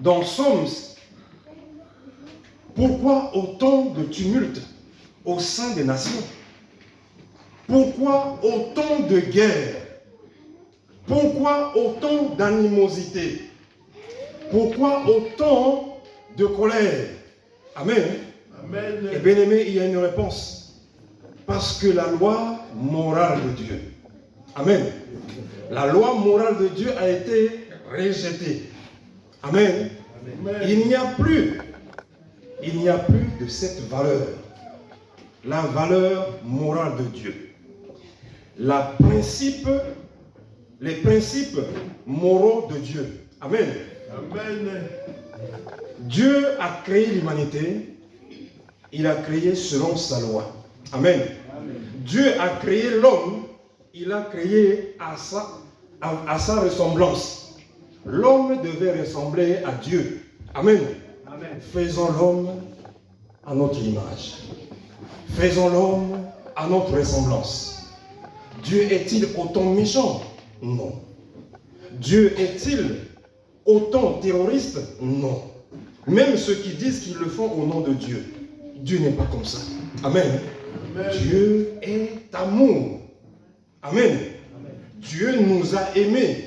dans Psaume, pourquoi autant de tumulte au sein des nations? Pourquoi autant de guerres? Pourquoi autant d'animosité? Pourquoi autant de colère? Amen. Amen. Et bien aimé, il y a une réponse. Parce que la loi morale de Dieu, amen, la loi morale de Dieu a été rejetée. Amen. Amen. Il n'y a plus de cette valeur, la valeur morale de Dieu. Les principes moraux de Dieu. Amen. Amen. Dieu a créé l'humanité, il a créé selon sa loi. Amen. Amen. Dieu a créé l'homme, il a créé à sa ressemblance. L'homme devait ressembler à Dieu. Amen. Amen. Faisons l'homme à notre image. Faisons l'homme à notre ressemblance. Dieu est-il autant méchant? Non. Dieu est-il autant terroriste? Non. Même ceux qui disent qu'ils le font au nom de Dieu, Dieu n'est pas comme ça. Amen. Amen. Dieu est amour. Amen. Amen. Dieu nous a aimés,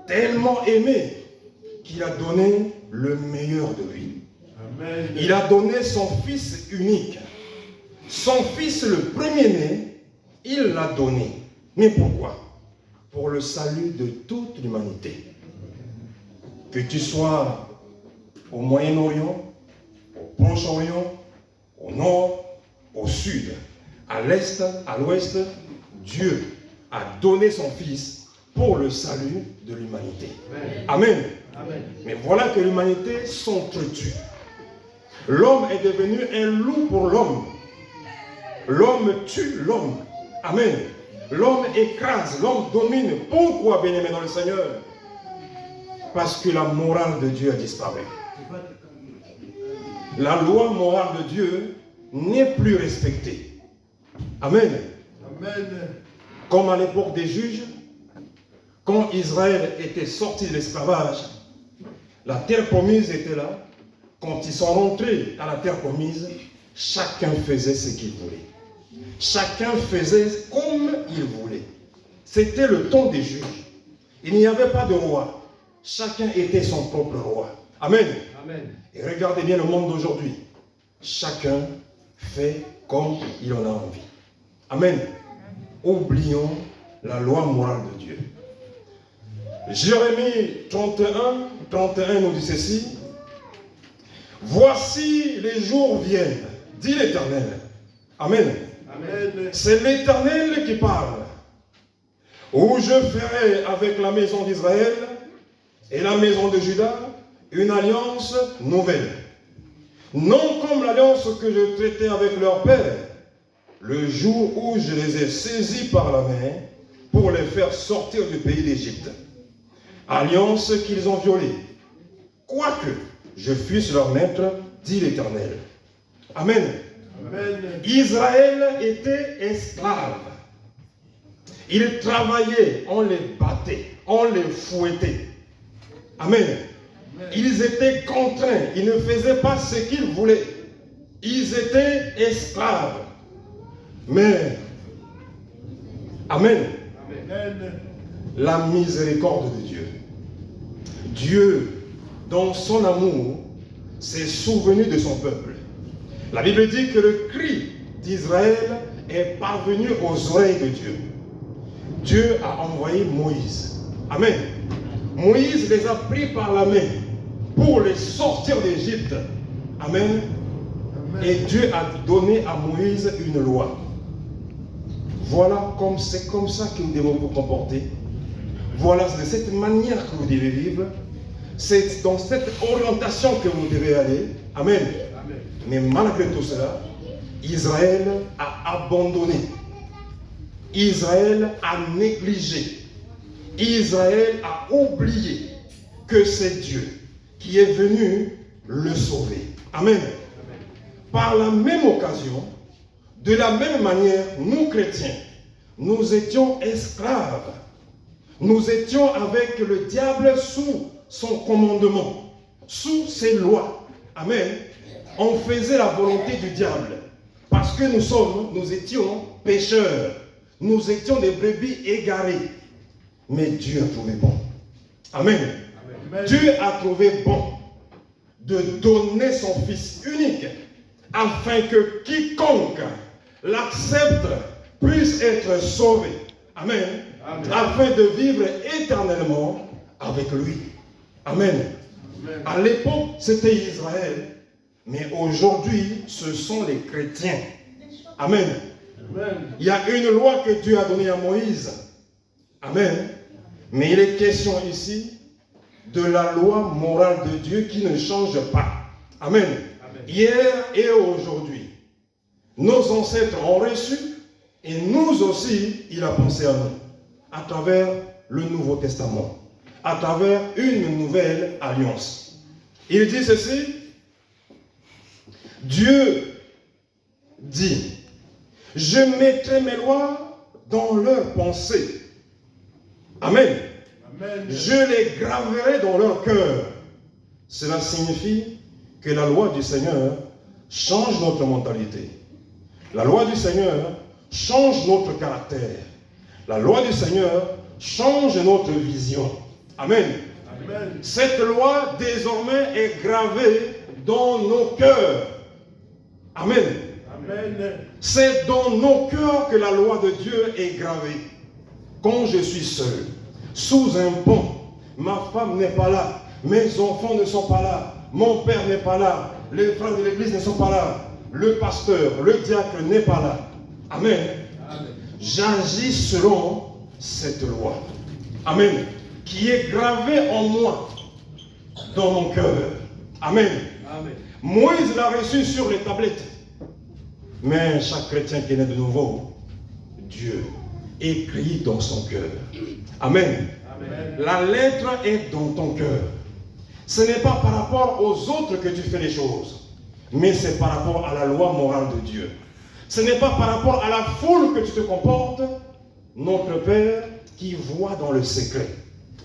tellement aimés, qu'il a donné le meilleur de lui. Amen. Il a donné son Fils unique. Son Fils le premier-né, il l'a donné. Mais pourquoi? Pour le salut de toute l'humanité. Que tu sois au Moyen-Orient, au Proche-Orient, au Nord, au Sud, à l'Est, à l'Ouest, Dieu a donné son Fils pour le salut de l'humanité. Amen. Amen. Mais voilà que l'humanité s'entretue. L'homme est devenu un loup pour l'homme. L'homme tue l'homme. Amen. L'homme écrase, l'homme domine. Pourquoi, bien-aimé dans le Seigneur? Parce que la morale de Dieu a disparu. La loi morale de Dieu n'est plus respectée. Amen. Amen. Comme à l'époque des juges, quand Israël était sorti de l'esclavage, la terre promise était là. Quand ils sont rentrés à la terre promise, chacun faisait ce qu'il voulait. Chacun faisait comme il voulait. C'était le temps des juges. Il n'y avait pas de roi. Chacun était son propre roi. Amen. Amen. Et regardez bien le monde d'aujourd'hui. Chacun fait comme il en a envie. Amen. Oublions la loi morale de Dieu. Jérémie 31 nous dit ceci. Voici les jours viennent, dit l'Éternel. Amen. Amen. C'est l'Éternel qui parle. Où je ferai avec la maison d'Israël et la maison de Juda une alliance nouvelle. Non comme l'alliance que je traitais avec leur père, le jour où je les ai saisis par la main pour les faire sortir du pays d'Égypte. Alliance qu'ils ont violée. Quoique je fusse leur maître, dit l'Éternel. Amen. Amen. Israël était esclave. Ils travaillaient, on les battait, on les fouettait. Amen. Amen. Ils étaient contraints, ils ne faisaient pas ce qu'ils voulaient. Ils étaient esclaves. Mais, Amen. Amen. La miséricorde de Dieu. Dieu, dans son amour, s'est souvenu de son peuple. La Bible dit que le cri d'Israël est parvenu aux oreilles de Dieu. Dieu a envoyé Moïse. Amen. Moïse les a pris par la main pour les sortir d'Égypte. Amen. Amen. Et Dieu a donné à Moïse une loi. Voilà c'est comme ça que nous devons vous comporter. Voilà de cette manière que vous devez vivre. C'est dans cette orientation que vous devez aller. Amen. Amen. Mais malgré tout cela, Israël a abandonné. Israël a négligé. Israël a oublié que c'est Dieu qui est venu le sauver. Amen. Amen. Par la même occasion, de la même manière, nous chrétiens, nous étions esclaves. Nous étions avec le diable sous son commandement. sous ces lois, amen, on faisait la volonté du diable. Parce que nous étions pécheurs. Nous étions des brebis égarées. Mais Dieu a trouvé bon. Amen. Amen. Dieu a trouvé bon de donner son Fils unique afin que quiconque l'accepte puisse être sauvé. Amen. Amen. Afin de vivre éternellement avec lui. Amen. Amen. À l'époque, c'était Israël. Mais aujourd'hui, ce sont les chrétiens. Amen. Amen. Il y a une loi que Dieu a donnée à Moïse. Amen. Mais il est question ici de la loi morale de Dieu qui ne change pas. Amen. Amen. Hier et aujourd'hui, nos ancêtres ont reçu et nous aussi, il a pensé à nous à travers le Nouveau Testament, à travers une nouvelle alliance. Il dit ceci. Dieu dit, je mettrai mes lois dans leurs pensées. Amen. Amen. Je les graverai dans leur cœur. Cela signifie que la loi du Seigneur change notre mentalité. La loi du Seigneur change notre caractère. La loi du Seigneur change notre vision. Amen. Amen. Cette loi désormais est gravée dans nos cœurs. Amen. Amen. C'est dans nos cœurs que la loi de Dieu est gravée. Quand je suis seul, sous un pont, ma femme n'est pas là, mes enfants ne sont pas là, mon père n'est pas là, les frères de l'église ne sont pas là, le pasteur, le diacre n'est pas là. Amen. Amen. J'agis selon cette loi. Amen. Qui est gravée en moi, dans mon cœur. Amen. Amen. Moïse l'a reçu sur les tablettes. Mais chaque chrétien qui est né de nouveau, Dieu écrit dans son cœur. Amen. Amen. La lettre est dans ton cœur. Ce n'est pas par rapport aux autres que tu fais les choses, mais c'est par rapport à la loi morale de Dieu. Ce n'est pas par rapport à la foule que tu te comportes, notre Père qui voit dans le secret.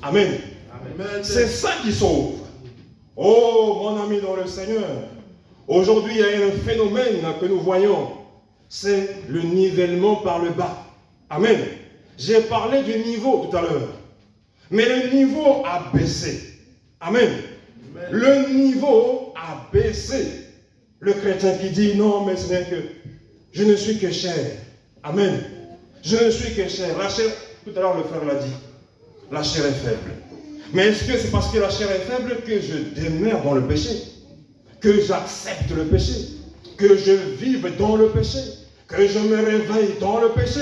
Amen. Amen. C'est ça qui sauve. Oh, mon ami dans le Seigneur, aujourd'hui, il y a un phénomène que nous voyons. C'est le nivellement par le bas. Amen. J'ai parlé du niveau tout à l'heure. Mais le niveau a baissé. Amen. Amen. Le niveau a baissé. Le chrétien qui dit non, mais ce n'est que je ne suis que chair. Amen. Je ne suis que chair. La chair, tout à l'heure le frère l'a dit, la chair est faible. Mais est-ce que c'est parce que la chair est faible que je demeure dans le péché? Que j'accepte le péché? Que je vive dans le péché? Que je me réveille dans le péché?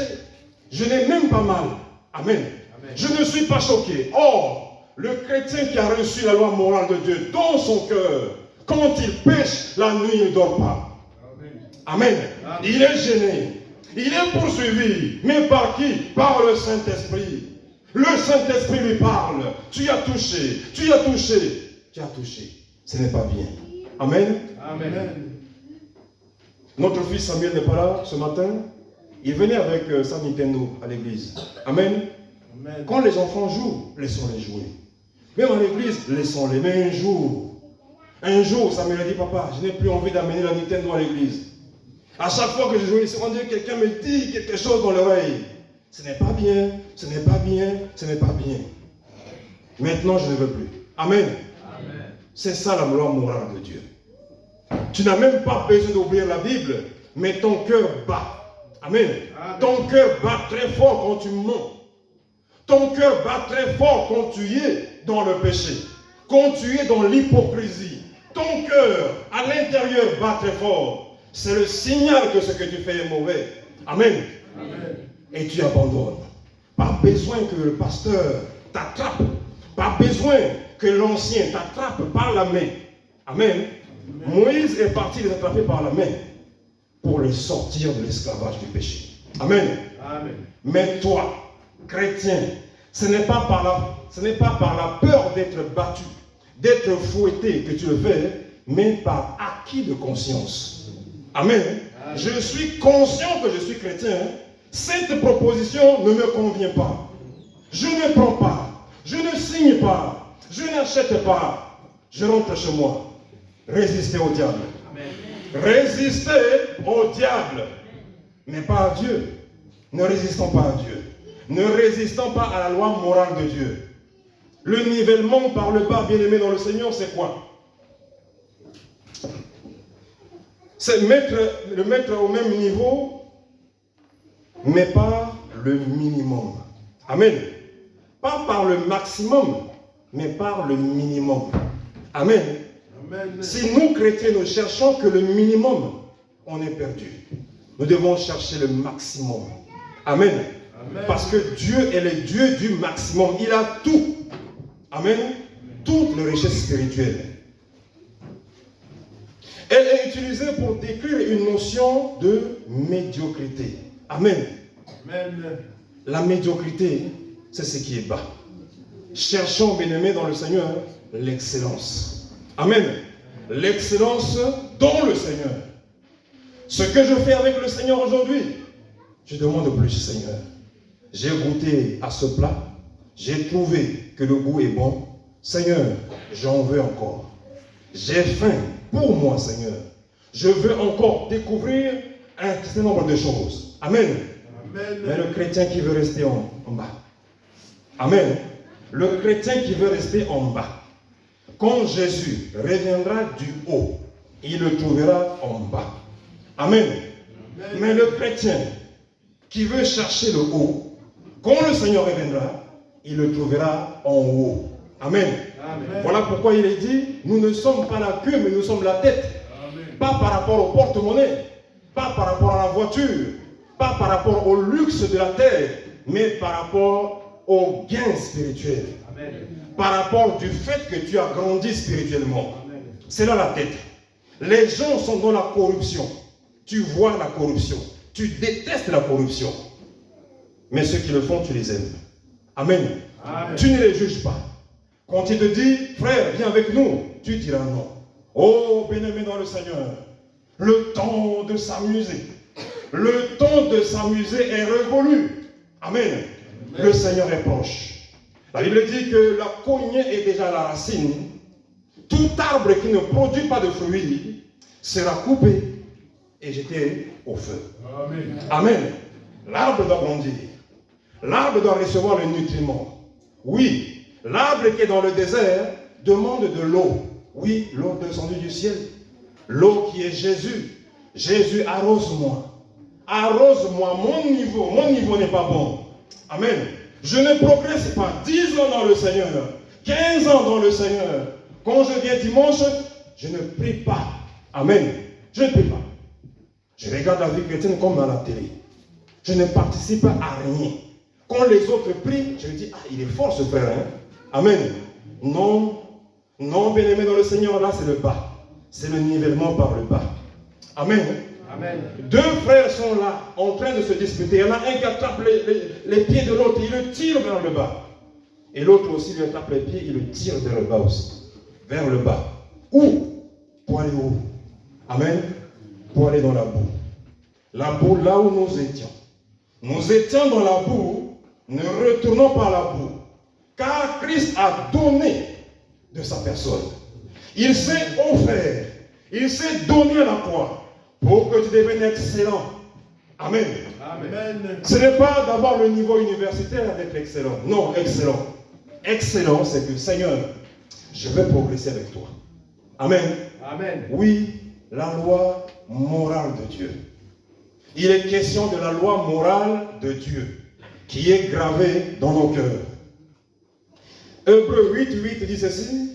Je n'ai même pas mal. Amen. Amen. Je ne suis pas choqué. Or, le chrétien qui a reçu la loi morale de Dieu dans son cœur, quand il pêche, la nuit, il ne dort pas. Amen. Amen. Il est gêné. Il est poursuivi. Mais par qui? Par le Saint-Esprit. Le Saint-Esprit lui parle. Tu as touché. Tu as touché. Tu as touché. Ce n'est pas bien. Amen. Amen. Notre fils Samuel n'est pas là ce matin. Il venait avec sa Nintendo à l'église. Amen. Amen. Quand les enfants jouent, laissons-les jouer. Même à l'église, laissons-les. Mais un jour, Samuel a dit, papa, je n'ai plus envie d'amener la Nintendo à l'église. À chaque fois que je joue ici, on dit que quelqu'un me dit quelque chose dans l'oreille. Ce n'est pas bien, ce n'est pas bien, ce n'est pas bien. Maintenant, je ne veux plus. Amen. Amen. C'est ça la loi morale de Dieu. Tu n'as même pas besoin d'ouvrir la Bible, mais ton cœur bat. Amen. Amen. Ton cœur bat très fort quand tu mens. Ton cœur bat très fort quand tu es dans le péché. Quand tu es dans l'hypocrisie. Ton cœur, à l'intérieur, bat très fort. C'est le signal que ce que tu fais est mauvais. Amen. Amen. Et tu abandonnes. Pas besoin que le pasteur t'attrape. Pas besoin que l'ancien t'attrape par la main. Amen. Amen. Moïse est parti les attraper par la main pour les sortir de l'esclavage du péché. Amen. Amen. Mais toi, chrétien, ce n'est pas par la peur d'être battu, d'être fouetté que tu le fais, mais par acquis de conscience. Amen. Amen. Je suis conscient que je suis chrétien. Cette proposition ne me convient pas. Je ne prends pas. Je ne signe pas. Je n'achète pas. je rentre chez moi. Résistez au diable. Résistez au diable, mais pas à Dieu. Ne résistons pas à Dieu. Ne résistons pas à la loi morale de Dieu. Le nivellement par le bas, bien-aimé dans le Seigneur, c'est quoi? C'est le mettre au même niveau, mais pas le minimum. Amen. Pas par le maximum, mais par le minimum. Amen. Amen. Si nous, chrétiens, ne cherchons que le minimum, on est perdu. Nous devons chercher le maximum. Amen. Amen. Parce que Dieu est le Dieu du maximum. Il a tout. Amen. Toutes les richesses spirituelles. Elle est utilisée pour décrire une notion de médiocrité. Amen. Amen. La médiocrité, c'est ce qui est bas. Cherchons, bien-aimés dans le Seigneur, l'excellence. Amen. L'excellence dans le Seigneur. Ce que je fais avec le Seigneur aujourd'hui, je demande plus, Seigneur. J'ai goûté à ce plat. J'ai trouvé que le goût est bon. Seigneur, j'en veux encore. J'ai faim pour moi, Seigneur. Je veux encore découvrir un certain nombre de choses. Amen. Amen. Mais le chrétien qui veut rester en bas. Amen. Le chrétien qui veut rester en bas. Quand Jésus reviendra du haut, il le trouvera en bas. Amen. Amen. Mais le chrétien qui veut chercher le haut, quand le Seigneur reviendra, il le trouvera en haut. Amen. Amen. Voilà pourquoi il est dit, nous ne sommes pas la queue, mais nous sommes la tête. Amen. Pas par rapport au porte-monnaie, pas par rapport à la voiture, pas par rapport au luxe de la terre, mais par rapport au gain spirituel. Amen. Par rapport du fait que tu as grandi spirituellement. C'est là la tête. Les gens sont dans la corruption. Tu vois la corruption. Tu détestes la corruption. Mais ceux qui le font, tu les aimes. Amen. Amen. Tu ne les juges pas. Quand il te dit, frère, viens avec nous, tu diras non. Oh, bien-aimé dans le Seigneur, le temps de s'amuser. Le temps de s'amuser est révolu. Amen. Amen. Le Seigneur est proche. La Bible dit que la cognée est déjà à la racine. Tout arbre qui ne produit pas de fruits sera coupé et jeté au feu. Amen. Amen. L'arbre doit grandir. L'arbre doit recevoir le nutriment. Oui, l'arbre qui est dans le désert demande de l'eau. Oui, l'eau descendue du ciel. L'eau qui est Jésus. Jésus, arrose-moi. Arrose-moi, mon niveau n'est pas bon. Amen. Je ne progresse pas. 10 ans dans le Seigneur. 15 ans dans le Seigneur. Quand je viens dimanche, je ne prie pas. Amen. Je ne prie pas. Je regarde la vie chrétienne comme à la télé. Je ne participe à rien. Quand les autres prient, je dis, ah, il est fort ce frère. Hein? Amen. Non, non, bien-aimé dans le Seigneur, là c'est le bas. C'est le nivellement par le bas. Amen. Amen. Deux frères sont là, en train de se disputer. Il y en a un qui attrape les pieds de l'autre, il le tire vers le bas. Et l'autre aussi lui attrape les pieds, il le tire vers le bas aussi. Vers le bas. Où? Pour aller où? Amen. Pour aller dans la boue. La boue, là où nous étions. Nous étions dans la boue, ne retournons pas à la boue. Car Christ a donné de sa personne. Il s'est offert. Il s'est donné à la croix pour que tu deviennes excellent. Amen. Amen. Ce n'est pas d'avoir le niveau universitaire d'être excellent. Non, excellent. Excellent, c'est que Seigneur, je vais progresser avec toi. Amen. Amen. Oui, la loi morale de Dieu. Il est question de la loi morale de Dieu qui est gravée dans nos cœurs. Hébreux 8 dit ceci.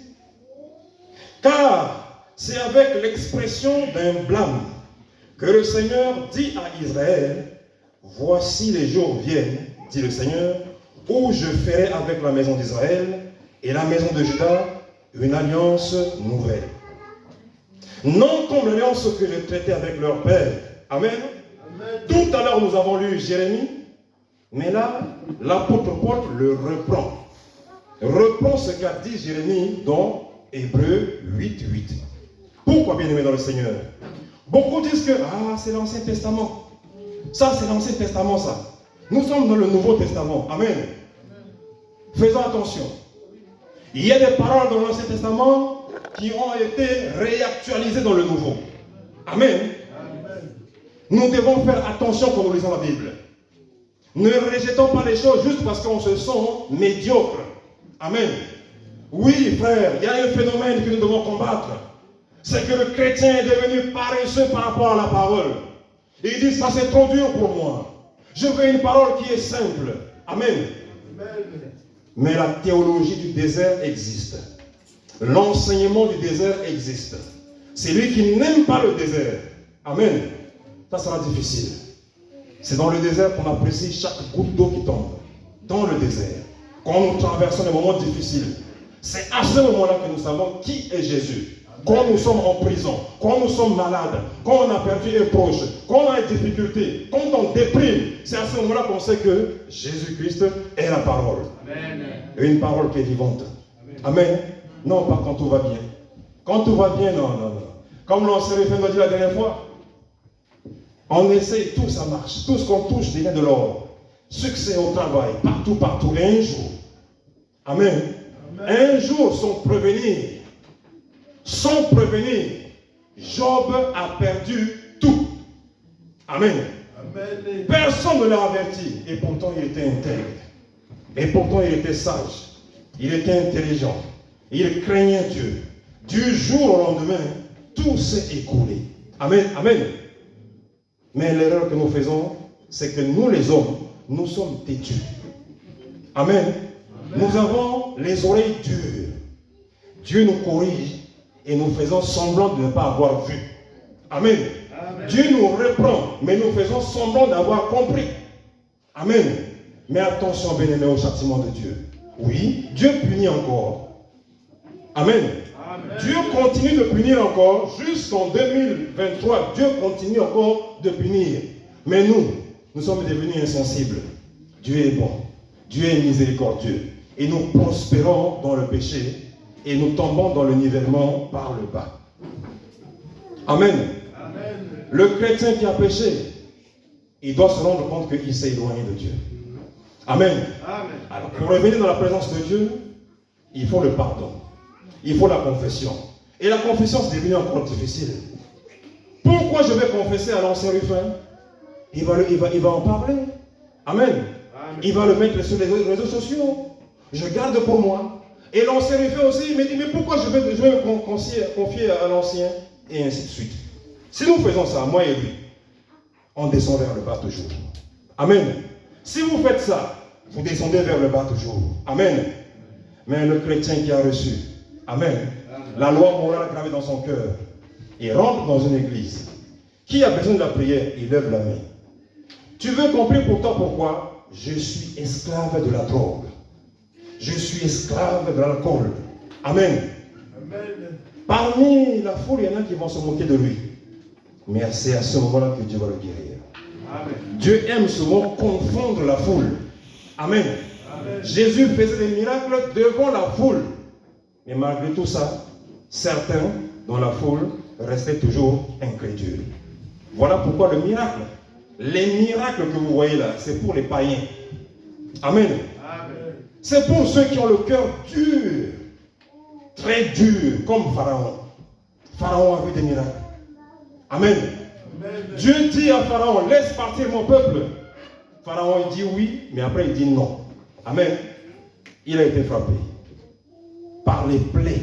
Car c'est avec l'expression d'un blâme que le Seigneur dit à Israël, voici les jours viennent, dit le Seigneur, où je ferai avec la maison d'Israël et la maison de Juda une alliance nouvelle. Non comme l'alliance que je traitais avec leur père. Amen. Amen. Tout à l'heure nous avons lu Jérémie, mais là, l'apôtre Paul le reprend. Reprend ce qu'a dit Jérémie dans Hébreux 8. Pourquoi, bien-aimé dans le Seigneur? Beaucoup disent que c'est l'Ancien Testament. Ça, c'est l'Ancien Testament, ça. Nous sommes dans le Nouveau Testament. Amen. Faisons attention. Il y a des paroles dans l'Ancien Testament qui ont été réactualisés dans le nouveau. Amen. Nous devons faire attention quand nous lisons la Bible. Ne rejetons pas les choses juste parce qu'on se sent médiocre. Amen. Oui, frère, il y a un phénomène que nous devons combattre. C'est que le chrétien est devenu paresseux par rapport à la parole. Et il dit, ça c'est trop dur pour moi. Je veux une parole qui est simple. Amen. Mais la théologie du désert existe. L'enseignement du désert existe. Celui qui n'aime pas le désert, amen, ça sera difficile. C'est dans le désert qu'on apprécie chaque goutte d'eau qui tombe. Dans le désert. Quand nous traversons des moments difficiles, c'est à ce moment-là que nous savons qui est Jésus. Quand nous sommes en prison, quand nous sommes malades, quand on a perdu un proche, quand on a des difficultés, quand on déprime, c'est à ce moment-là qu'on sait que Jésus-Christ est la parole. Amen. Et une parole qui est vivante. Amen. Amen. Non, pas quand tout va bien. Quand tout va bien, non. Comme l'ancien référent nous a dit la dernière fois, on essaie, tout ça marche. Tout ce qu'on touche devient de l'or. Succès au travail, partout. Et un jour, amen. Un jour, sans prévenir, Job a perdu tout. Amen. Amen. Personne ne l'a averti. Et pourtant, il était intègre. Et pourtant, il était sage. Il était intelligent. Il craignait Dieu. Du jour au lendemain, tout s'est écoulé. Amen. Amen. Mais l'erreur que nous faisons, c'est que nous, les hommes, nous sommes têtus. Amen. Amen. Nous avons les oreilles dures. Dieu nous corrige et nous faisons semblant de ne pas avoir vu. Amen. Amen. Dieu nous reprend, mais nous faisons semblant d'avoir compris. Amen. Mais attention, bien-aimés, au châtiment de Dieu. Oui, Dieu punit encore. Amen. Amen. Dieu continue de punir encore jusqu'en 2023. Dieu continue encore de punir. Mais nous sommes devenus insensibles. Dieu est bon. Dieu est miséricordieux. Et nous prospérons dans le péché et nous tombons dans le nivellement par le bas. Amen. Amen. Le chrétien qui a péché, il doit se rendre compte qu'il s'est éloigné de Dieu. Amen. Amen. Alors, pour revenir dans la présence de Dieu, il faut le pardon. Il faut la confession. Et la confession, c'est devenu encore difficile. Pourquoi je vais confesser à l'ancien Rufin? Il va en parler. Amen. Amen. Il va le mettre sur les réseaux sociaux. Je garde pour moi. Et l'ancien Rufin aussi, il me dit, mais pourquoi je vais me confier à l'ancien? Et ainsi de suite. Si nous faisons ça, moi et lui, on descend vers le bas toujours. Amen. Si vous faites ça, vous descendez vers le bas toujours. Amen. Mais le chrétien qui a reçu, amen, la loi morale gravée dans son cœur, il rentre dans une église. Qui a besoin de la prière, il lève la main. Tu veux comprendre pour toi pourquoi? Je suis esclave de la drogue. Je suis esclave de l'alcool. Amen. Amen. Parmi la foule, il y en a qui vont se moquer de lui. Mais c'est à ce moment-là que Dieu va le guérir. Amen. Dieu aime souvent confondre la foule. Amen. Amen. Jésus faisait des miracles devant la foule. Mais malgré tout ça, certains dans la foule restaient toujours incrédules. Voilà pourquoi le miracle, les miracles que vous voyez là, c'est pour les païens. Amen. Amen. C'est pour ceux qui ont le cœur dur, très dur, comme Pharaon. Pharaon a vu des miracles. Amen. Amen. Dieu dit à Pharaon, laisse partir mon peuple. Pharaon il dit oui, mais après il dit non. Amen. Il a été frappé. Par les plaies,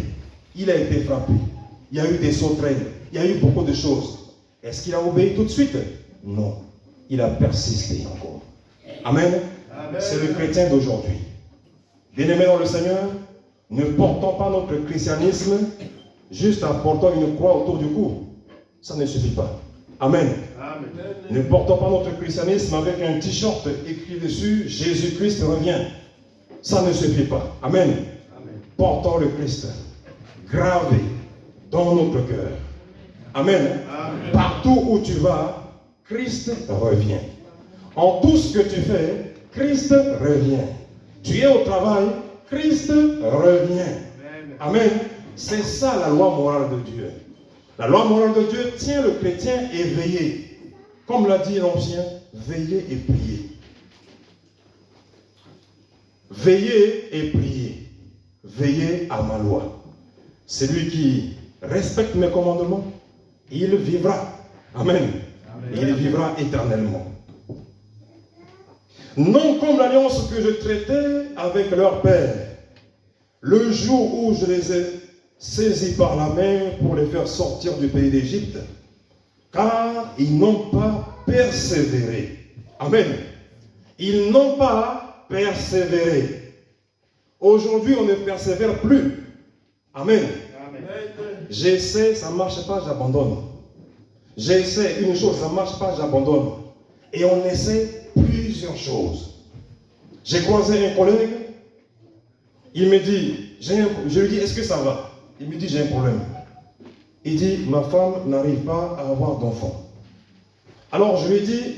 il a été frappé. Il y a eu des sauterelles. Il y a eu beaucoup de choses. Est-ce qu'il a obéi tout de suite? Non. Il a persisté encore. Amen. Amen. C'est le chrétien d'aujourd'hui. Bien-aimés dans le Seigneur, ne portons pas notre christianisme juste en portant une croix autour du cou. Ça ne suffit pas. Amen. Amen. Ne portons pas notre christianisme avec un t-shirt écrit dessus, Jésus-Christ revient. Ça ne suffit pas. Amen. Amen. Portons le Christ gravé dans notre cœur. Amen. Amen. Partout où tu vas, Christ revient. En tout ce que tu fais, Christ revient. Tu es au travail, Christ revient. Amen. C'est ça la loi morale de Dieu. La loi morale de Dieu tient le chrétien éveillé. Comme l'a dit l'ancien, veillez et priez. Veillez et priez. Veillez à ma loi. celui qui respecte mes commandements, il vivra. Amen. Il vivra éternellement. Non comme l'alliance que je traitais avec leur père, le jour où je les ai saisis par la main pour les faire sortir du pays d'Égypte, car ils n'ont pas persévéré. Amen. Ils n'ont pas persévéré. Aujourd'hui, on ne persévère plus. Amen. J'essaie, ça ne marche pas, j'abandonne. J'essaie une chose, ça ne marche pas, j'abandonne. Et on essaie plusieurs choses. J'ai croisé un collègue, il me dit, je lui dis, est-ce que ça va? Il me dit, j'ai un problème. Il dit, ma femme n'arrive pas à avoir d'enfant. Alors je lui dis,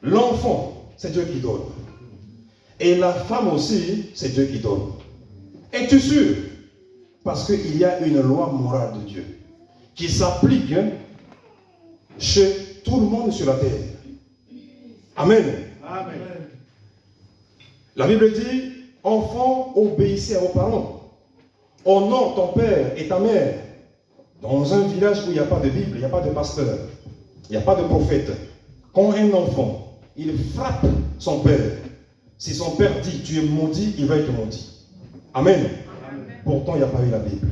l'enfant, c'est Dieu qui donne. Et la femme aussi, c'est Dieu qui donne. Es-tu sûr? Parce qu'il y a une loi morale de Dieu qui s'applique chez tout le monde sur la terre. Amen. Amen. La Bible dit, enfants, obéissez à vos parents. Honore ton père et ta mère. Dans un village où il n'y a pas de Bible, il n'y a pas de pasteur, il n'y a pas de prophète. Quand un enfant, il frappe son père, si son père dit, tu es maudit, il va être maudit. Amen. Amen. Pourtant, il n'y a pas eu la Bible.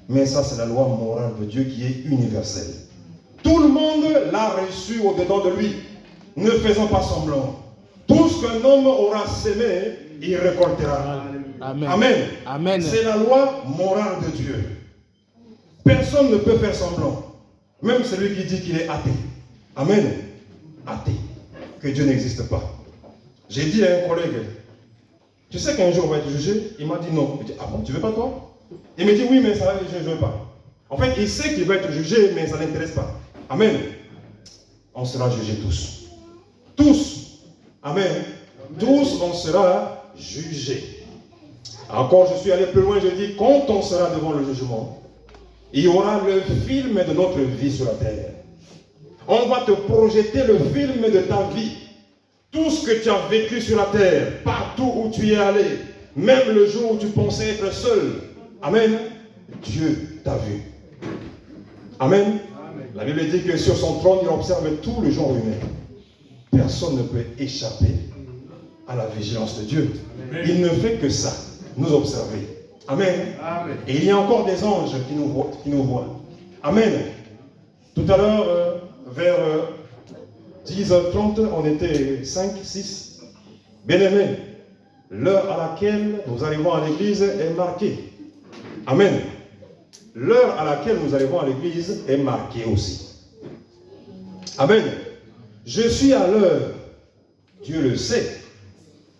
Mais ça, c'est la loi morale de Dieu qui est universelle. Tout le monde l'a reçu au-dedans de lui. Ne faisons pas semblant. Tout ce qu'un homme aura sémé, il récoltera. Amen. Amen. Amen. C'est la loi morale de Dieu. Personne ne peut faire semblant. Même celui qui dit qu'il est athée. Amen. Athée. Que Dieu n'existe pas. J'ai dit à un collègue, tu sais qu'un jour on va être jugé? Il m'a dit non. Je dis, ah bon, tu veux pas toi? Il me dit oui, mais ça, je ne veux pas. En fait, il sait qu'il va être jugé, mais ça ne l'intéresse pas. Amen. On sera jugés tous. Tous. Amen. Tous, on sera jugés. Encore, je suis allé plus loin, je dis, quand on sera devant le jugement, il y aura le film de notre vie sur la terre. On va te projeter le film de ta vie. Tout ce que tu as vécu sur la terre, partout où tu es allé, même le jour où tu pensais être seul. Amen. Dieu t'a vu. Amen. Amen. La Bible dit que sur son trône, il observe tout le genre humain. Personne ne peut échapper à la vigilance de Dieu. Amen. Il ne fait que ça, nous observer. Amen. Amen. Et il y a encore des anges qui nous voient. Amen. Tout à l'heure, vers 10h30, on était 5, 6. Bien-aimés, l'heure à laquelle nous arrivons à l'église est marquée. Amen. L'heure à laquelle nous arrivons à l'église est marquée aussi. Amen. Je suis à l'heure. Dieu le sait.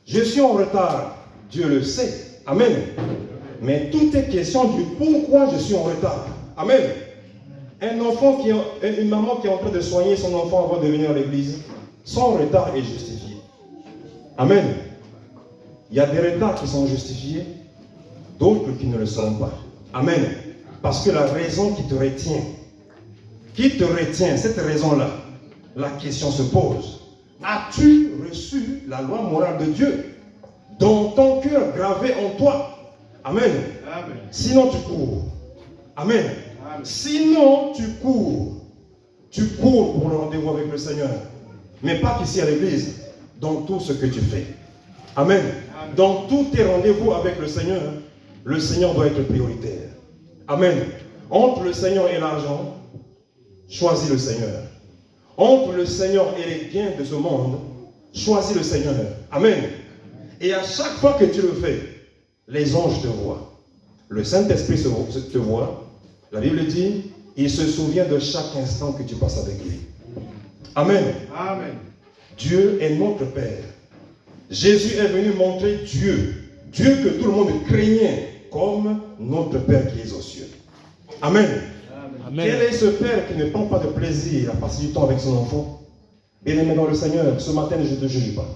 Je suis en retard. Dieu le sait. Amen. Mais tout est question du pourquoi je suis en retard. Amen. Une maman qui est en train de soigner son enfant avant de venir à l'église, son retard est justifié. Amen. Il y a des retards qui sont justifiés, d'autres qui ne le seront pas. Amen. Parce que la raison qui te retient, cette raison-là, la question se pose. As-tu reçu la loi morale de Dieu dans ton cœur gravé en toi? Amen. Amen. Sinon tu cours. Amen. Amen. Sinon tu cours. Tu cours pour le rendez-vous avec le Seigneur. Mais pas qu'ici à l'église, dans tout ce que tu fais. Amen. Amen. Dans tous tes rendez-vous avec le Seigneur doit être prioritaire. Amen. Entre le Seigneur et l'argent, choisis le Seigneur. Entre le Seigneur et les biens de ce monde, choisis le Seigneur. Amen. Et à chaque fois que tu le fais, les anges te voient. Le Saint-Esprit te voit. La Bible dit, il se souvient de chaque instant que tu passes avec lui. Amen. Amen. Dieu est notre Père. Jésus est venu montrer Dieu. Dieu que tout le monde craignait comme notre Père qui est aux cieux. Amen. Amen. Quel est ce Père qui ne prend pas de plaisir à passer du temps avec son enfant? Bien-aimé dans le Seigneur, ce matin, je ne te juge pas.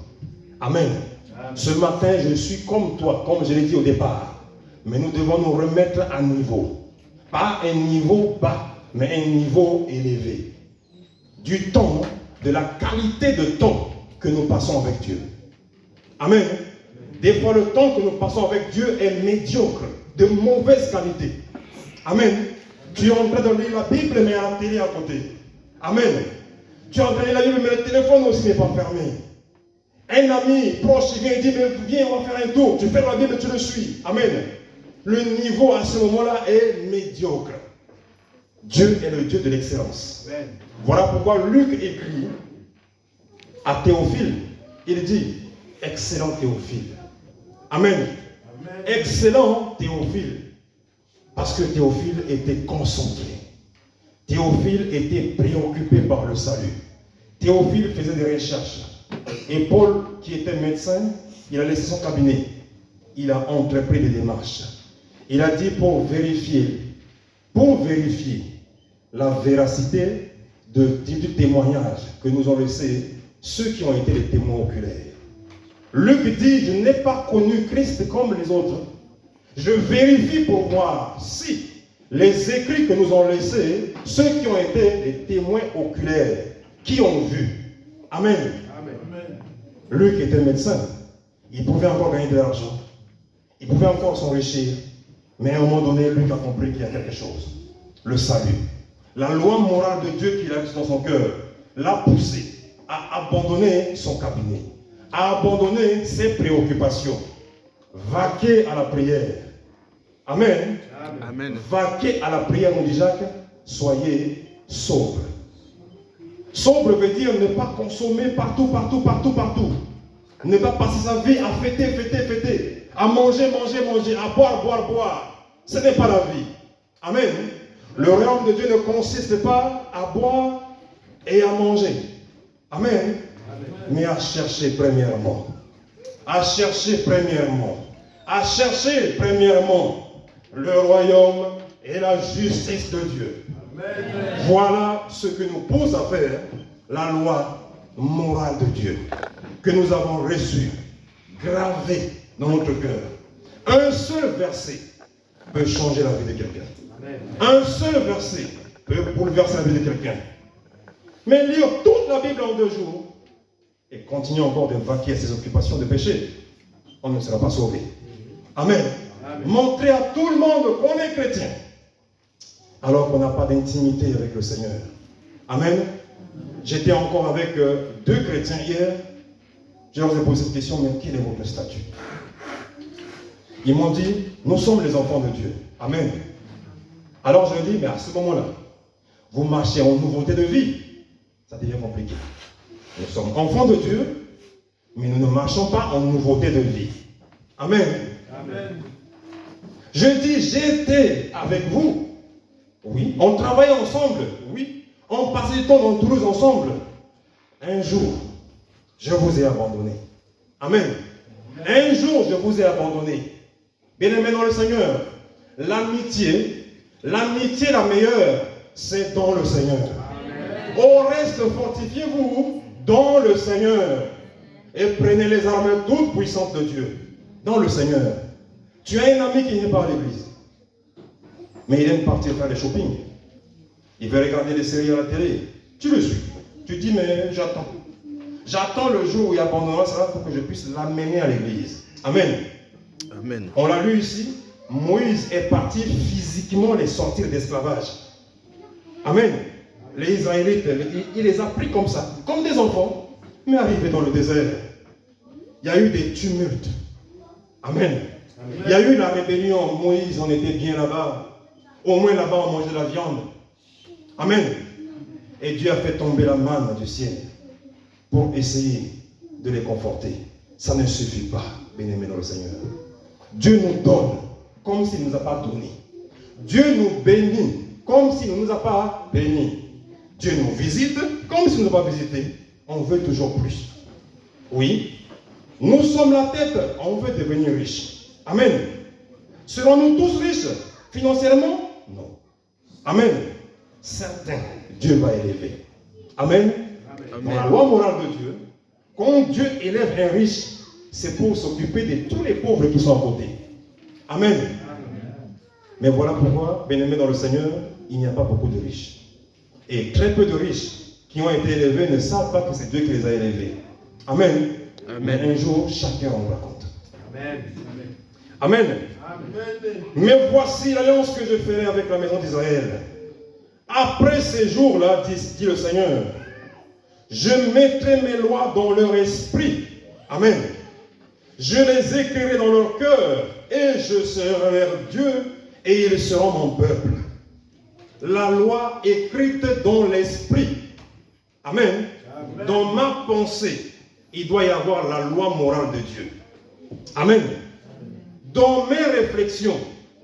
Amen. Amen. Ce matin, je suis comme toi, comme je l'ai dit au départ. Mais nous devons nous remettre à niveau. Pas un niveau bas, mais un niveau élevé. Du temps, de la qualité de temps que nous passons avec Dieu. Amen. Des fois, le temps que nous passons avec Dieu est médiocre, de mauvaise qualité. Amen. Tu es en train de lire la Bible, mais il y a la télé à côté. Amen. Tu es en train de lire la Bible, mais le téléphone aussi n'est pas fermé. Un ami proche qui vient et dit, mais viens, on va faire un tour. Tu fais la Bible, tu le suis. Amen. Le niveau à ce moment-là est médiocre. Dieu est le Dieu de l'excellence. Voilà pourquoi Luc écrit à Théophile. Il dit, excellent Théophile. Amen. Amen. Excellent Théophile. Parce que Théophile était concentré. Théophile était préoccupé par le salut. Théophile faisait des recherches. Et Paul, qui était médecin, il a laissé son cabinet. Il a entrepris des démarches. Il a dit pour vérifier la véracité du témoignage que nous ont laissé ceux qui ont été les témoins oculaires. Luc dit, je n'ai pas connu Christ comme les autres. Je vérifie pour voir si les écrits que nous ont laissés, ceux qui ont été les témoins oculaires, qui ont vu. Amen. Amen. Luc était médecin. Il pouvait encore gagner de l'argent. Il pouvait encore s'enrichir. Mais à un moment donné, Luc a compris qu'il y a quelque chose. Le salut. La loi morale de Dieu qu'il a dans son cœur l'a poussé à abandonner son cabinet, à abandonner ses préoccupations, vaquer à la prière. Amen. Amen. Vaquer à la prière, on dit Jacques, soyez sobre. Sobre veut dire ne pas consommer partout. Ne pas passer sa vie à fêter, à manger, à boire. Ce n'est pas la vie. Amen. Le royaume de Dieu ne consiste pas à boire et à manger. Amen. Mais à chercher premièrement. Le royaume et la justice de Dieu. Amen. Voilà ce que nous pousse à faire la loi morale de Dieu que nous avons reçue, gravée dans notre cœur. Un seul verset peut changer la vie de quelqu'un. Amen. Un seul verset peut bouleverser la vie de quelqu'un. Mais lire toute la Bible en 2 jours et continuer encore de vaquer à ses occupations de péché, on ne sera pas sauvé. Amen. Amen. Montrer à tout le monde qu'on est chrétien alors qu'on n'a pas d'intimité avec le Seigneur. Amen. J'étais encore avec 2 chrétiens hier. Je leur ai posé cette question, mais quel est votre statut? Ils m'ont dit, nous sommes les enfants de Dieu. Amen. Alors je leur ai dit, mais à ce moment-là, vous marchez en nouveauté de vie. Ça devient compliqué. Nous sommes enfants de Dieu, mais nous ne marchons pas en nouveauté de vie. Amen. Amen. Je dis, j'étais avec vous. Oui. On travaillait ensemble. Oui. On passait du temps dans Toulouse ensemble. Un jour, je vous ai abandonné. Amen. Un jour, je vous ai abandonné. Bien-aimés dans le Seigneur, l'amitié la meilleure, c'est dans le Seigneur. Amen. Au reste, fortifiez-vous dans le Seigneur et prenez les armes toutes puissantes de Dieu. Dans le Seigneur. Tu as un ami qui n'est pas à l'église, mais il aime partir faire des shopping. Il veut regarder des séries à la télé. Tu le suis. Tu dis, mais j'attends. J'attends le jour où il abandonnera cela pour que je puisse l'amener à l'église. Amen. Amen. On l'a lu ici. Moïse est parti physiquement les sortir d'esclavage. Amen. Les Israélites, il les a pris comme ça, comme des enfants, mais arrivés dans le désert. Il y a eu des tumultes. Amen. Amen. Il y a eu la rébellion. Moïse, on était bien là-bas. Au moins là-bas, on mangeait de la viande. Amen. Et Dieu a fait tomber la manne du ciel pour essayer de les conforter. Ça ne suffit pas, bien-aimés dans le Seigneur. Dieu nous donne comme s'il ne nous a pas donné. Dieu nous bénit comme s'il ne nous a pas bénis. Dieu nous visite comme s'il ne nous a pas visité. On veut toujours plus. Oui. Nous sommes la tête, on veut devenir riche. Amen. Serons-nous tous riches financièrement? Non. Amen. Certains, Dieu va élever. Amen. Amen. Dans la loi morale de Dieu, quand Dieu élève un riche, c'est pour s'occuper de tous les pauvres qui sont à côté. Amen. Amen. Mais voilà pourquoi, bien-aimés dans le Seigneur, il n'y a pas beaucoup de riches. Et très peu de riches qui ont été élevés ne savent pas que c'est Dieu qui les a élevés. Amen. Amen. Mais un jour, chacun en rendra compte. Amen. Amen. Amen. Mais voici l'alliance que je ferai avec la maison d'Israël. Après ces jours-là, dit le Seigneur, je mettrai mes lois dans leur esprit. Amen. Je les écrirai dans leur cœur et je serai leur Dieu et ils seront mon peuple. La loi écrite dans l'esprit. Amen. Amen. Dans ma pensée, il doit y avoir la loi morale de Dieu. Amen. Dans mes réflexions,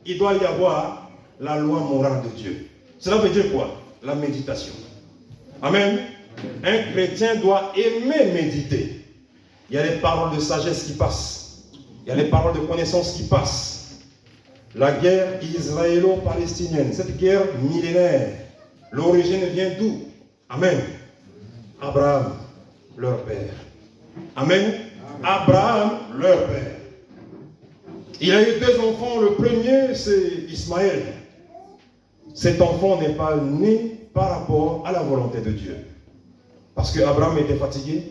il doit y avoir la loi morale de Dieu. Cela veut dire quoi? La méditation. Amen. Un chrétien doit aimer méditer. Il y a les paroles de sagesse qui passent. Il y a les paroles de connaissance qui passent. La guerre israélo-palestinienne, cette guerre millénaire, l'origine vient d'où? Amen. Abraham, leur père. Amen. Abraham, leur père. Il a eu 2 enfants. Le premier, c'est Ismaël. Cet enfant n'est pas né par rapport à la volonté de Dieu. Parce que Abraham était fatigué.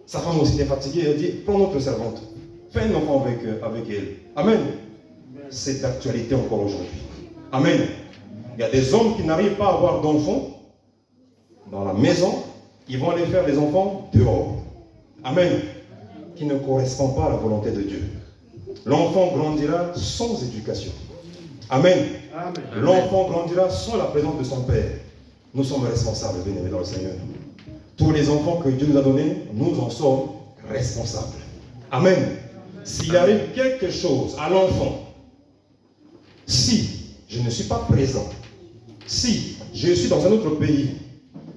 Sa femme aussi était fatiguée. Elle a dit, prends notre servante. Fais un enfant avec elle. Amen. C'est d'actualité encore aujourd'hui. Amen. Il y a des hommes qui n'arrivent pas à avoir d'enfants dans la maison. Ils vont aller faire des enfants dehors. Amen. Qui ne correspondent pas à la volonté de Dieu. L'enfant grandira sans éducation. Amen. L'enfant grandira sans la présence de son père. Nous sommes responsables, bien-aimés dans le Seigneur. Tous les enfants que Dieu nous a donnés, nous en sommes responsables. Amen. S'il arrive quelque chose à l'enfant, si je ne suis pas présent, si je suis dans un autre pays,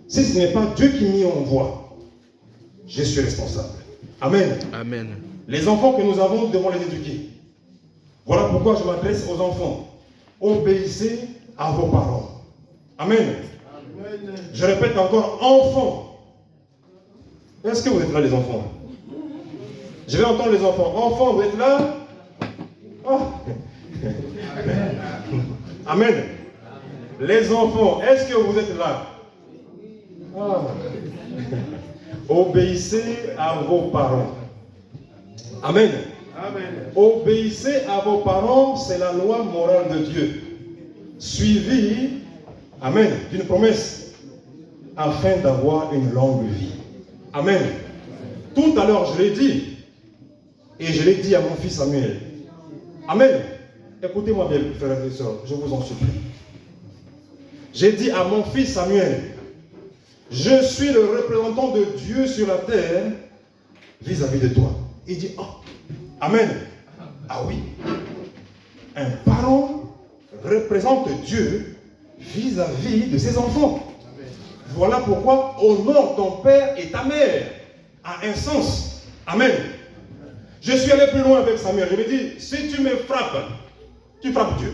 si ce n'est pas Dieu qui m'y envoie, je suis responsable. Amen. Amen. Les enfants que nous avons, nous devons les éduquer. Voilà pourquoi je m'adresse aux enfants. Obéissez à vos parents. Amen. Amen. Je répète encore, enfants. Est-ce que vous êtes là, les enfants? Je vais entendre les enfants. Enfants, vous êtes là? Oh. Amen. Les enfants, est-ce que vous êtes là? Oh. Obéissez à vos parents. Amen. Amen. Obéissez à vos parents, c'est la loi morale de Dieu. Suivie, amen, d'une promesse, afin d'avoir une longue vie. Amen. Tout à l'heure, je l'ai dit, et je l'ai dit à mon fils Samuel. Amen. Écoutez-moi bien, frères et sœurs, je vous en supplie. J'ai dit à mon fils Samuel, je suis le représentant de Dieu sur la terre vis-à-vis de toi. Il dit, oh, amen. Ah oui. Un parent représente Dieu vis-à-vis de ses enfants. Voilà pourquoi honore ton père et ta mère. À un sens. Amen. Je suis allé plus loin avec Samuel. Je lui ai dit, si tu me frappes, tu frappes Dieu.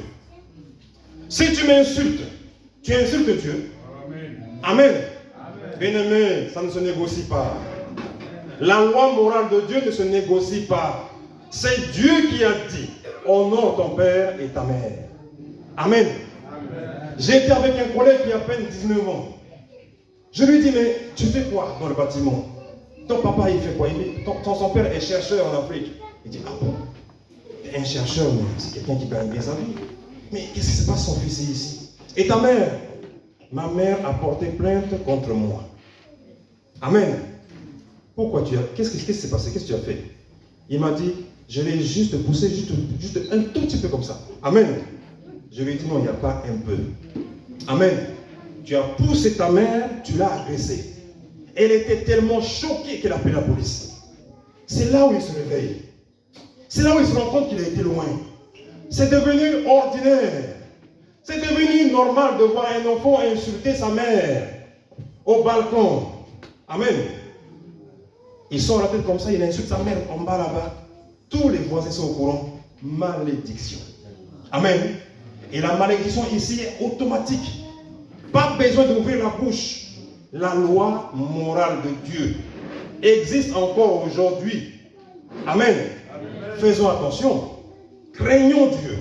Si tu m'insultes, tu insultes Dieu. Amen. Bien-aimé, ça ne se négocie pas. La loi morale de Dieu ne se négocie pas. C'est Dieu qui a dit, honore ton père et ta mère. Amen. J'étais avec un collègue qui a à peine 19 ans. Je lui dis, mais tu fais quoi dans le bâtiment? Ton papa, il fait quoi? Son père est chercheur en Afrique. Il dit, ah bon? Un chercheur, c'est quelqu'un qui gagne bien sa vie. Mais qu'est-ce qui se passe, son fils est ici? Et ta mère? Ma mère a porté plainte contre moi. Amen. Pourquoi tu as... Qu'est-ce qui s'est passé? Qu'est-ce que tu as fait? Il m'a dit, je l'ai juste poussé, juste un tout petit peu comme ça. Amen. Je lui ai dit, non, il n'y a pas un peu. Amen. Tu as poussé ta mère, tu l'as agressée. Elle était tellement choquée qu'elle a appelé la police. C'est là où il se réveille. C'est là où il se rend compte qu'il a été loin. C'est devenu ordinaire. C'est devenu normal de voir un enfant insulter sa mère au balcon. Amen. Il sort la tête comme ça, il insulte sa mère en bas là-bas. Tous les voisins sont au courant. Malédiction. Amen. Et la malédiction ici est automatique. Pas besoin d'ouvrir la bouche. La loi morale de Dieu existe encore aujourd'hui. Amen. Amen. Faisons attention. Craignons Dieu.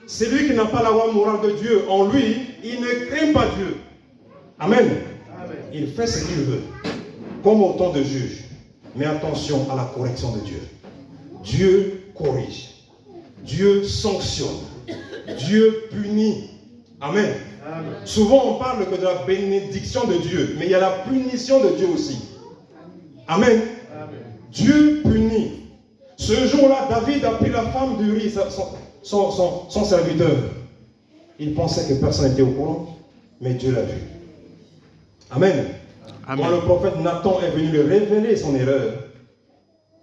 Celui qui n'a pas la loi morale de Dieu en lui, il ne craint pas Dieu. Amen. Amen. Il fait ce qu'il veut. Comme autant de juges. Mais attention à la correction de Dieu. Dieu corrige. Dieu sanctionne. Dieu punit. Amen. Amen. Souvent on parle que de la bénédiction de Dieu, mais il y a la punition de Dieu aussi. Amen. Amen. Dieu punit. Ce jour-là, David a pris la femme d'Uri, son serviteur. Il pensait que personne n'était au courant, mais Dieu l'a vu. Amen. Amen. Quand le prophète Nathan est venu lui révéler son erreur,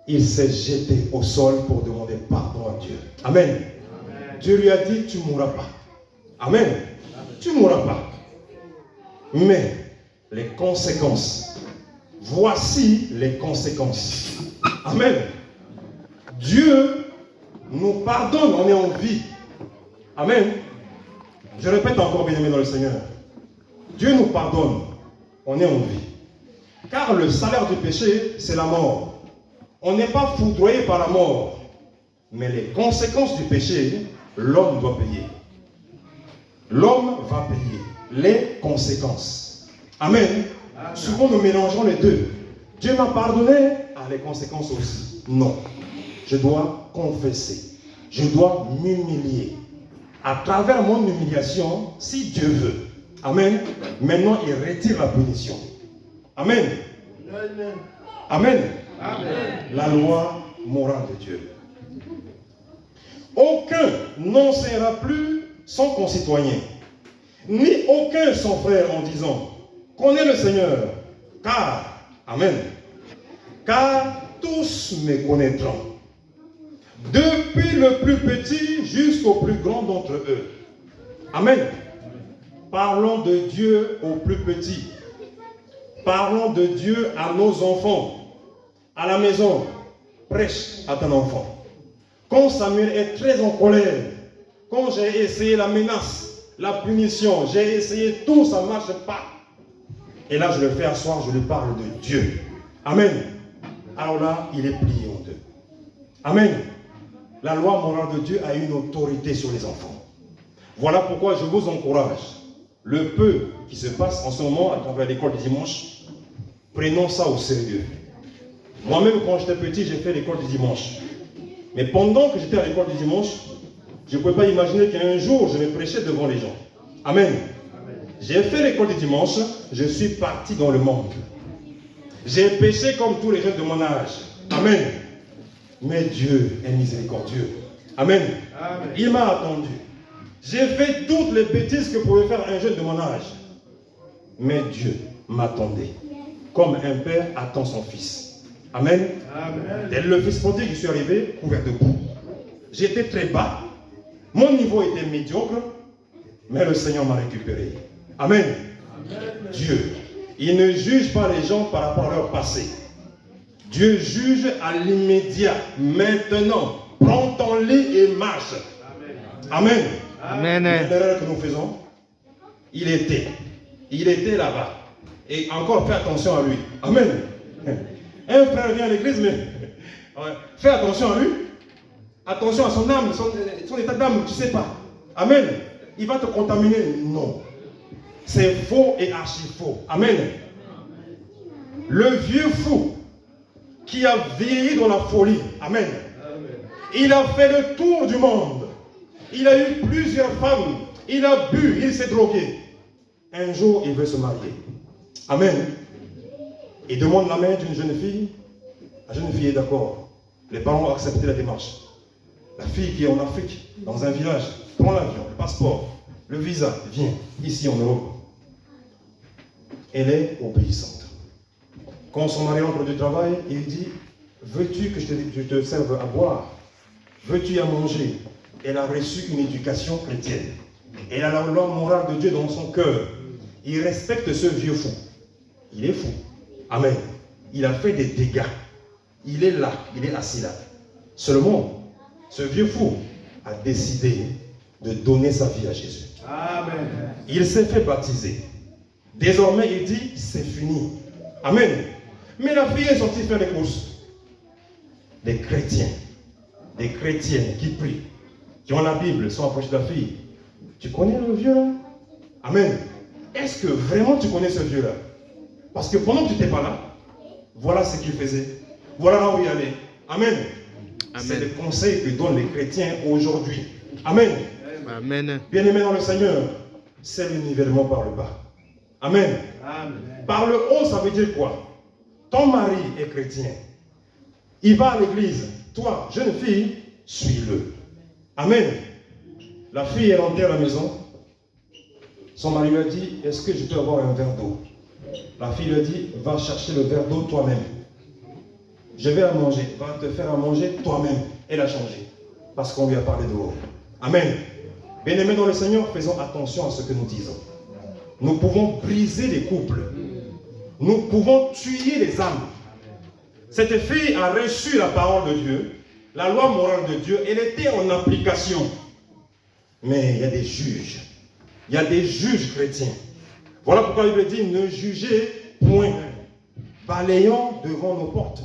il s'est jeté au sol pour demander pardon à Dieu. Amen. Amen. Dieu lui a dit, tu ne mourras pas. Amen. Amen. Tu ne mourras pas. Mais les conséquences, voici les conséquences. Amen. Dieu nous pardonne, on est en vie. Amen. Je répète encore, bien aimé dans le Seigneur. Dieu nous pardonne, on est en vie. Car le salaire du péché, c'est la mort. On n'est pas foudroyé par la mort. Mais les conséquences du péché, l'homme doit payer. L'homme va payer les conséquences. Amen. Amen. Souvent nous mélangeons les deux. Dieu m'a pardonné, les conséquences aussi. Non. Je dois confesser. Je dois m'humilier. À travers mon humiliation, si Dieu veut. Amen. Maintenant, il retire la punition. Amen. Amen. Amen. La loi morale de Dieu. Aucun n'enseignera plus son concitoyen, ni aucun son frère en disant, connais le Seigneur, car, amen, car tous me connaîtront, depuis le plus petit jusqu'au plus grand d'entre eux. Amen. Parlons de Dieu aux plus petits. Parlons de Dieu à nos enfants. À la maison, prêche à ton enfant. Quand Samuel est très en colère, quand j'ai essayé la menace, la punition, j'ai essayé tout, ça ne marche pas. Et là, je le fais asseoir, je lui parle de Dieu. Amen. Alors là, il est plié en deux. Amen. La loi morale de Dieu a une autorité sur les enfants. Voilà pourquoi je vous encourage. Le peu qui se passe en ce moment à travers l'école du dimanche, prenons ça au sérieux. Moi-même, quand j'étais petit, j'ai fait l'école du dimanche. Mais pendant que j'étais à l'école du dimanche, je ne pouvais pas imaginer qu'un jour, je vais prêcher devant les gens. Amen. J'ai fait l'école du dimanche, je suis parti dans le monde. J'ai péché comme tous les jeunes de mon âge. Amen. Mais Dieu est miséricordieux. Amen. Amen. Il m'a attendu. J'ai fait toutes les bêtises que pouvait faire un jeune de mon âge. Mais Dieu m'attendait. Comme un père attend son fils. Amen. Amen. Dès le fils prodigue, je suis arrivé couvert de boue. J'étais très bas. Mon niveau était médiocre. Mais le Seigneur m'a récupéré. Amen. Amen. Dieu, il ne juge pas les gens par rapport à leur passé. Dieu juge à l'immédiat. Maintenant, prends ton lit et marche. Amen. Amen. L'erreur que nous faisons, il était là-bas. Et encore, fais attention à lui. Amen. Un frère vient à l'église, mais fais attention à lui. Attention à son âme, son état d'âme, tu ne sais pas. Amen. Il va te contaminer. Non. C'est faux et archi faux. Amen. Le vieux fou qui a vieilli dans la folie. Amen. Il a fait le tour du monde. Il a eu plusieurs femmes. Il a bu, il s'est drogué. Un jour, il veut se marier. Amen. Il demande la main d'une jeune fille. La jeune fille est d'accord. Les parents ont accepté la démarche. La fille qui est en Afrique, dans un village, prend l'avion, le passeport, le visa, vient ici en Europe. Elle est obéissante. Quand son mari entre du travail, il dit, veux-tu que je te serve à boire? Veux-tu à manger? Elle a reçu une éducation chrétienne. Elle a la loi morale de Dieu dans son cœur. Il respecte ce vieux fou. Il est fou. Amen. Il a fait des dégâts. Il est là, il est assis là. Seulement, ce vieux fou a décidé de donner sa vie à Jésus. Amen. Il s'est fait baptiser. Désormais, il dit, c'est fini. Amen. Mais la fille est sortie faire les courses. Des chrétiens, des chrétiennes qui prient, qui ont la Bible, sont approchés de la fille. Tu connais le vieux là? Amen. Est-ce que vraiment tu connais ce vieux là? Parce que pendant que tu n'étais pas là, voilà ce qu'il faisait. Voilà là où il allait. Amen. C'est le conseil que donnent les chrétiens aujourd'hui. Amen. Amen. Bien-aimés dans le Seigneur, c'est le nivellement par le bas. Amen. Amen. Par le haut, ça veut dire quoi? Ton mari est chrétien. Il va à l'église. Toi, jeune fille, suis-le. Amen. La fille est rentrée à la maison. Son mari lui a dit, est-ce que je peux avoir un verre d'eau? La fille lui a dit, va chercher le verre d'eau toi-même. Je vais la manger. Va te faire à manger toi-même. Elle a changé. Parce qu'on lui a parlé de l'eau. Amen. Bien-aimés dans le Seigneur, faisons attention à ce que nous disons. Nous pouvons briser les couples. Nous pouvons tuer les âmes. Cette fille a reçu la parole de Dieu, la loi morale de Dieu, elle était en application. Mais il y a des juges. Il y a des juges chrétiens. Voilà pourquoi la Bible dit, ne jugez point, balayant devant nos portes.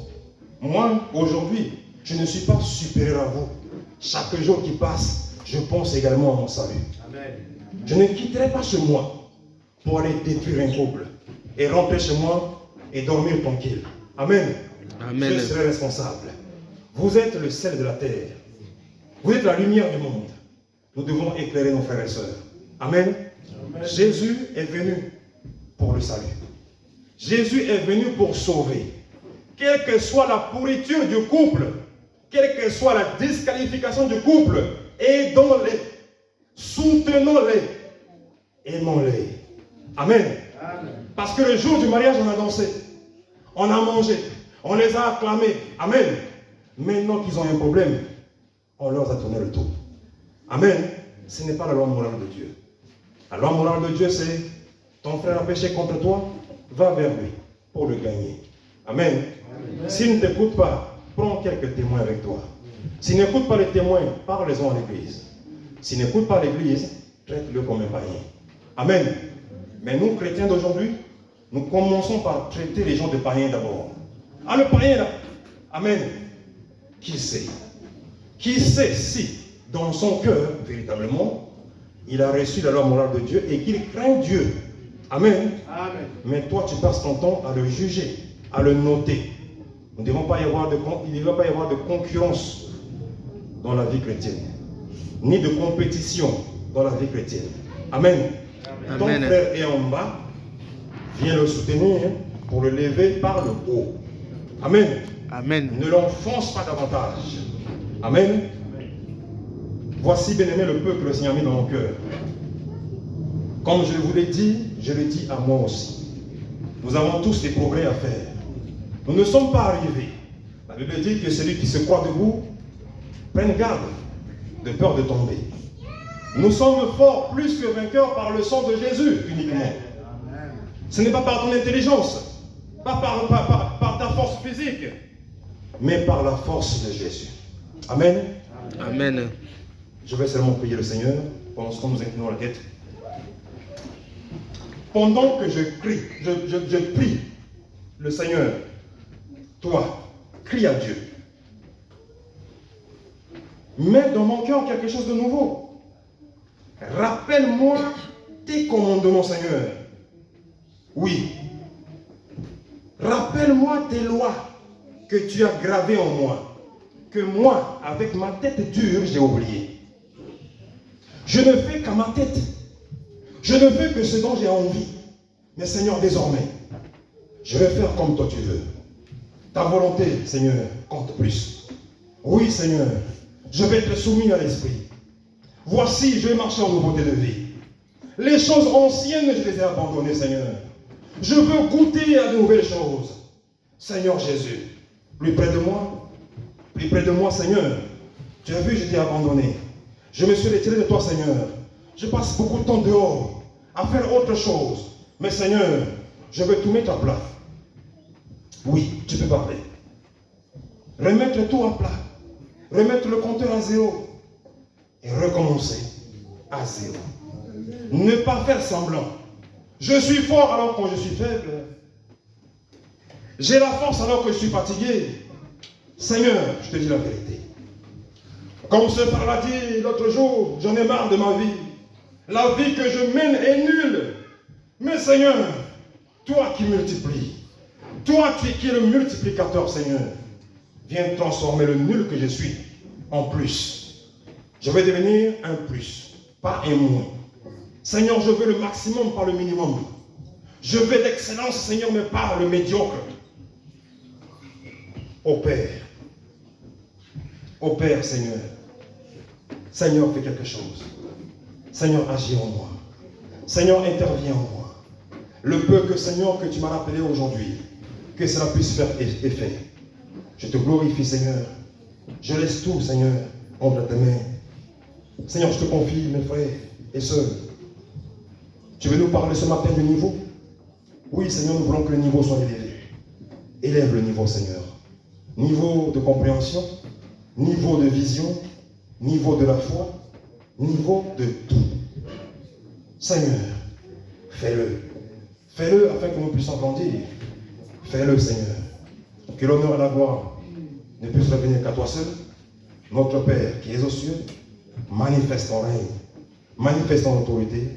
Moi, aujourd'hui, je ne suis pas supérieur à vous. Chaque jour qui passe, je pense également à mon salut. Amen. Je ne quitterai pas chez moi pour aller détruire un couple et rentrer chez moi et dormir tranquille. Amen. Amen. Je serai responsable. Vous êtes le sel de la terre. Vous êtes la lumière du monde. Nous devons éclairer nos frères et sœurs. Amen. Amen. Jésus est venu pour le salut. Jésus est venu pour sauver. Quelle que soit la pourriture du couple, quelle que soit la disqualification du couple, aidons-les, soutenons-les, aimons-les. Amen. Amen. Parce que le jour du mariage, on a dansé, on a mangé, on les a acclamés. Amen. Maintenant qu'ils ont un problème, on leur a tourné le dos. Amen. Ce n'est pas la loi morale de Dieu. La loi morale de Dieu, c'est ton frère a péché contre toi, va vers lui pour le gagner. Amen. S'il ne t'écoute pas, prends quelques témoins avec toi. S'il n'écoute pas les témoins, parle-en à l'église. S'il n'écoute pas l'église, traite-le comme un païen. Amen. Mais nous, chrétiens d'aujourd'hui, nous commençons par traiter les gens de païens d'abord. Ah, le païen là. Amen. Qui sait? Qui sait si, dans son cœur, véritablement, il a reçu la loi morale de Dieu et qu'il craint Dieu. Amen. Amen. Mais toi, tu passes ton temps à le juger, à le noter. Il ne devrait pas y avoir de concurrence dans la vie chrétienne, ni de compétition dans la vie chrétienne. Amen. Amen. Ton frère est en bas, viens le soutenir pour le lever par le haut. Amen. Amen. Ne l'enfonce pas davantage. Amen. Voici, bien-aimé, le peu que le Seigneur a mis dans mon cœur. Comme je vous l'ai dit, je le dis à moi aussi. Nous avons tous des progrès à faire. Nous ne sommes pas arrivés. La Bible dit que celui qui se croit debout prenne garde de peur de tomber. Nous sommes forts plus que vainqueurs par le sang de Jésus uniquement. Amen. Ce n'est pas par ton intelligence, pas par ta force physique, mais par la force de Jésus. Amen. Amen. Je vais seulement prier le Seigneur pendant ce que nous inclinons la tête. Pendant que je prie, je prie le Seigneur, toi, crie à Dieu. Mets dans mon cœur quelque chose de nouveau. Rappelle-moi tes commandements, Seigneur. Oui. Rappelle-moi tes lois que tu as gravées en moi, que moi, avec ma tête dure, j'ai oublié. Je ne fais qu'à ma tête. Je ne fais que ce dont j'ai envie. Mais Seigneur, désormais, je vais faire comme toi tu veux. Ta volonté, Seigneur, compte plus. Oui, Seigneur, je vais être soumis à l'esprit. Voici, je vais marcher en nouveauté de vie. Les choses anciennes, je les ai abandonnées, Seigneur. Je veux goûter à de nouvelles choses. Seigneur Jésus, plus près de moi, Seigneur. Tu as vu, je t'ai abandonné. Je me suis retiré de toi, Seigneur. Je passe beaucoup de temps dehors à faire autre chose. Mais Seigneur, je veux tout mettre à plat. Oui, tu peux parler. Remettre tout à plat. Remettre le compteur à zéro. Et recommencer à zéro. Ne pas faire semblant. Je suis fort alors que je suis faible. J'ai la force alors que je suis fatigué. Seigneur, je te dis la vérité. Comme ce frère l'a dit l'autre jour, j'en ai marre de ma vie. La vie que je mène est nulle. Mais Seigneur, toi qui multiplies, toi qui es le multiplicateur, Seigneur, viens transformer le nul que je suis en plus. Je vais devenir un plus, pas un moins. Seigneur, je veux le maximum, pas le minimum. Je veux l'excellence, Seigneur, mais pas le médiocre. Opère, Seigneur. Seigneur, fais quelque chose. Seigneur, agis en moi. Seigneur, interviens en moi. Le peu que, Seigneur, que tu m'as rappelé aujourd'hui, que cela puisse faire effet. Je te glorifie, Seigneur. Je laisse tout, Seigneur, entre tes mains. Seigneur, je te confie mes frères et sœurs. Tu veux nous parler ce matin du niveau? Oui, Seigneur, nous voulons que le niveau soit élevé. Élève le niveau, Seigneur. Niveau de compréhension, niveau de vision, niveau de la foi, niveau de tout. Seigneur, fais-le. Fais-le afin que nous puissions grandir. Fais-le, Seigneur. Que l'honneur et la gloire ne puissent revenir qu'à toi seul. Notre Père qui es aux cieux, manifeste ton règne, manifeste ton autorité.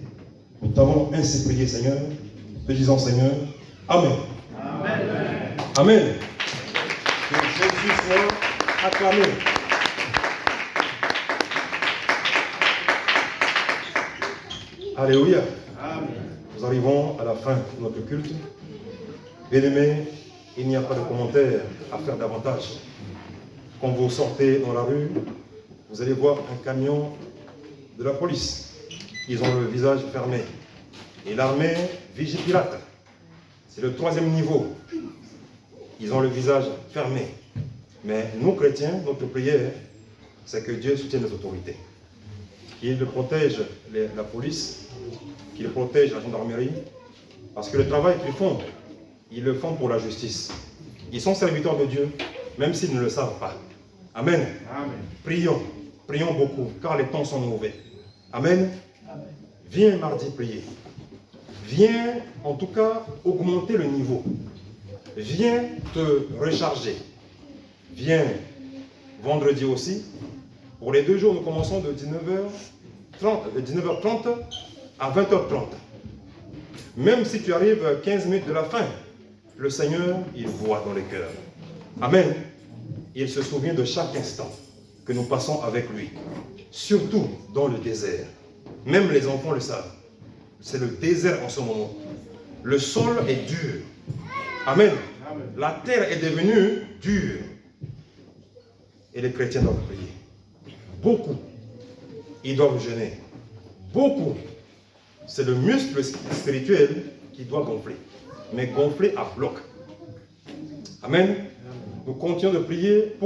Nous t'avons ainsi prié, Seigneur. Te disons, Seigneur, Amen. Amen. Amen. Que Jésus soit acclamé. Alléluia. Amen. Nous arrivons à la fin de notre culte. Bien-aimés, il n'y a pas de commentaires à faire davantage. Quand vous sortez dans la rue, vous allez voir un camion de la police. Ils ont le visage fermé. Et l'armée Vigipirate, c'est le 3e niveau. Ils ont le visage fermé. Mais nous, chrétiens, notre prière, c'est que Dieu soutienne les autorités. Qu'il protège la police, qu'il protège la gendarmerie, parce que le travail qu'ils font, ils le font pour la justice. Ils sont serviteurs de Dieu, même s'ils ne le savent pas. Amen. Amen. Prions beaucoup, car les temps sont mauvais. Amen. Amen. Viens mardi prier. Viens, en tout cas, augmenter le niveau. Viens te recharger. Viens vendredi aussi. Pour les 2 jours, nous commençons de 19h30 à 20h30. Même si tu arrives 15 minutes de la fin, le Seigneur, il voit dans les cœurs. Amen. Il se souvient de chaque instant que nous passons avec lui. Surtout dans le désert. Même les enfants le savent. C'est le désert en ce moment. Le sol est dur. Amen. Amen. La terre est devenue dure. Et les chrétiens doivent prier. Beaucoup. Ils doivent jeûner. Beaucoup. C'est le muscle spirituel qui doit gonfler. Mais gonfler à bloc. Amen. Nous continuons de prier pour